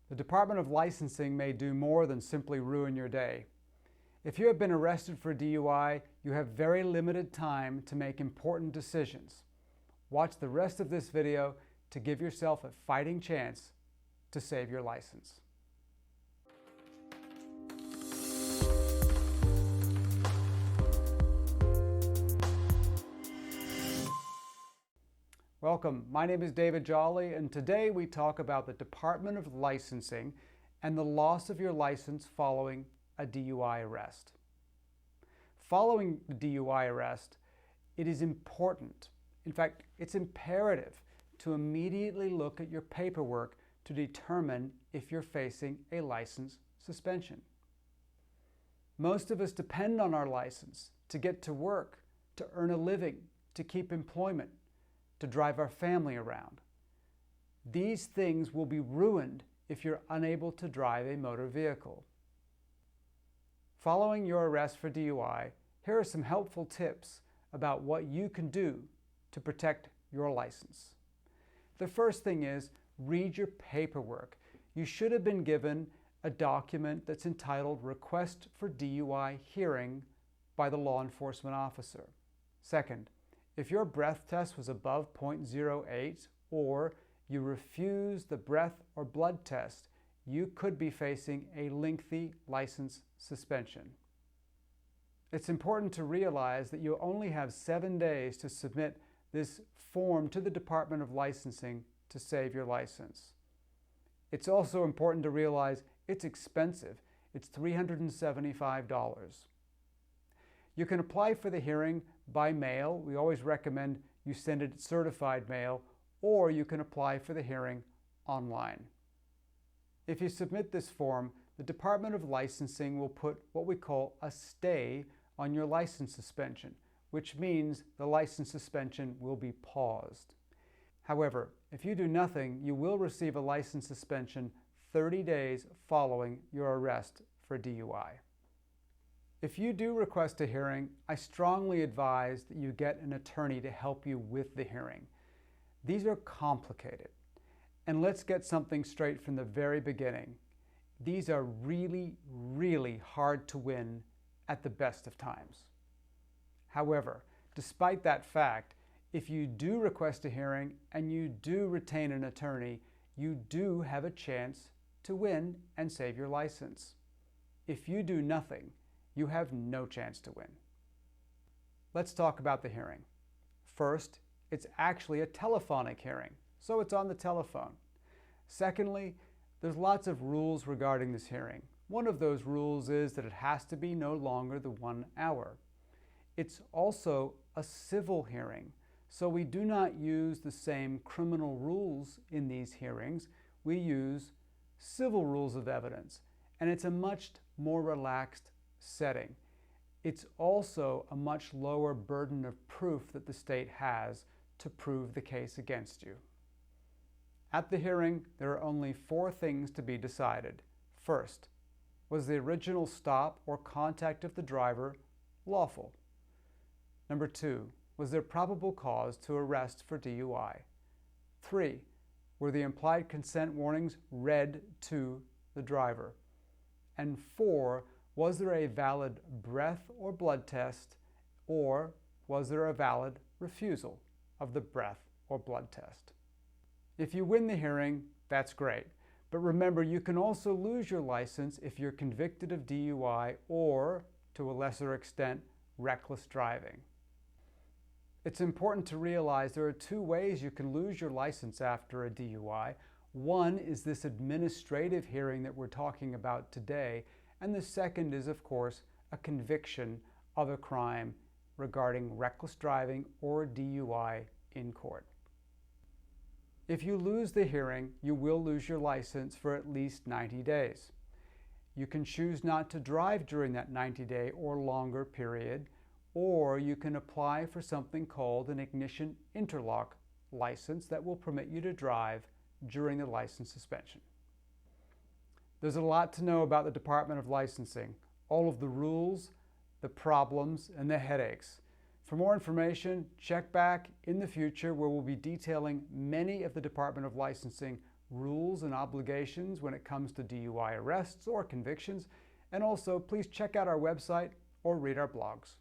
The Department of Licensing may do more than simply ruin your day. If you have been arrested for DUI, you have very limited time to make important decisions. Watch the rest of this video to give yourself a fighting chance to save your license. Welcome, my name is David Jolly, and today we talk about the Department of Licensing and the loss of your license following a DUI arrest. Following the DUI arrest, it is important, in fact, it's imperative to immediately look at your paperwork to determine if you're facing a license suspension. Most of us depend on our license to get to work, to earn a living, to keep employment, to drive our family around. These things will be ruined if you're unable to drive a motor vehicle. Following your arrest for DUI, here are some helpful tips about what you can do to protect your license. The first thing is read your paperwork. You should have been given a document that's entitled Request for DUI Hearing by the law enforcement officer. Second, if your breath test was above 0.08 or you refused the breath or blood test, you could be facing a lengthy license suspension. It's important to realize that you only have 7 days to submit this form to the Department of Licensing to save your license. It's also important to realize it's expensive. It's $375. You can apply for the hearing by mail. We always recommend you send it certified mail, or you can apply for the hearing online. If you submit this form, the Department of Licensing will put what we call a stay on your license suspension, which means the license suspension will be paused. However, if you do nothing, you will receive a license suspension 30 days following your arrest for DUI. If you do request a hearing, I strongly advise that you get an attorney to help you with the hearing. These are complicated. And let's get something straight from the very beginning. These are really, really hard to win at the best of times. However, despite that fact, if you do request a hearing and you do retain an attorney, you do have a chance to win and save your license. If you do nothing, you have no chance to win. Let's talk about the hearing. First, it's actually a telephonic hearing, so it's on the telephone. Secondly, there's lots of rules regarding this hearing. One of those rules is that it has to be no longer than 1 hour. It's also a civil hearing, so we do not use the same criminal rules in these hearings. We use civil rules of evidence, and it's a much more relaxed setting. It's also a much lower burden of proof that the state has to prove the case against you. At the hearing, there are only 4 things to be decided. First, was the original stop or contact of the driver lawful? Number 2, was there probable cause to arrest for DUI? 3, were the implied consent warnings read to the driver? And 4, was there a valid breath or blood test, or was there a valid refusal of the breath or blood test? If you win the hearing, that's great. But remember, you can also lose your license if you're convicted of DUI or, to a lesser extent, reckless driving. It's important to realize there are 2 ways you can lose your license after a DUI. One is this administrative hearing that we're talking about today, and the second is, of course, a conviction of a crime regarding reckless driving or DUI in court. If you lose the hearing, you will lose your license for at least 90 days. You can choose not to drive during that 90-day or longer period, or you can apply for something called an ignition interlock license that will permit you to drive during the license suspension. There's a lot to know about the Department of Licensing, all of the rules, the problems, and the headaches. For more information, check back in the future where we'll be detailing many of the Department of Licensing rules and obligations when it comes to DUI arrests or convictions. And also, please check out our website or read our blogs.